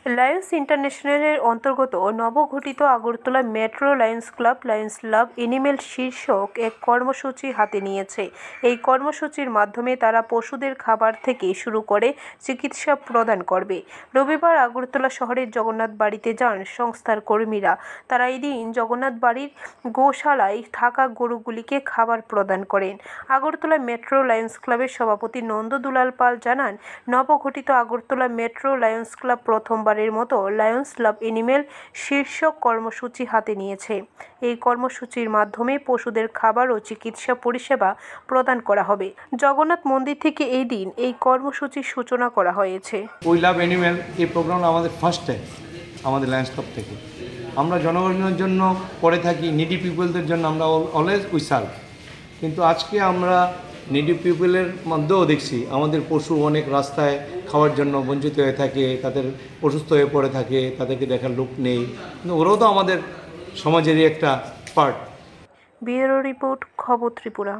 Lions ইন্টারন্যাশনালের অন্তর্গত নবগঠিত Agartala metro lions club lions love animal শীর্ষক এক কর্মসূচি হাতে নিয়েছে। এই কর্মসূচির মাধ্যমে তারা পশুদের খাবার থেকে শুরু করে চিকিৎসা প্রদান করবে। রবিবার আগরতলা শহরের জগন্নাথ বাড়িতে যান সংস্থার কর্মীরা। তারা এদিন জগন্নাথ বাড়ির গোশালায় থাকা গরুগুলিকে খাবার প্রদান করেন। আগরতলা মেট্রো লায়ন্স ক্লাবের সভাপতি নন্দ দুলাল পাল জানান, নবগঠিত আগরতলা মেট্রো লায়ন্স ক্লাব প্রথমবারের মতো লায়ন্স লাভ এনিম্যাল শীর্ষক কর্মসূচি হাতে নিয়েছে। এই কর্মসূচির মাধ্যমে পশুদের খাবার ও চিকিৎসা পরিষেবা প্রদান করা হবে। জগন্নাথ মন্দির থেকে এই দিন এই কর্মসূচির সূচনা করা হয়েছে। উই লাভ অ্যানিম্যাল এই প্রোগ্রাম আমাদের ফার্স্ট টাইম আমাদের লায়ন্স ক্লাব থেকে। আমরা জনগণের জন্য করে থাকি, নিডি পিপলদের জন্য আমরা অলওয়েজ উই সার্ভ। কিন্তু আজকে আমরা নিডি পিপলের মধ্যেও দেখছি আমাদের পশু অনেক রাস্তায় খাওয়ার জন্য বঞ্চিত হয়ে থাকে, তাদের অসুস্থ হয়ে পড়ে থাকে, তাদেরকে দেখার লোক নেই। কিন্তু ওরাও তো আমাদের সমাজেরই একটা পার্ট। ব্যুরো রিপোর্ট, খবর ত্রিপুরা।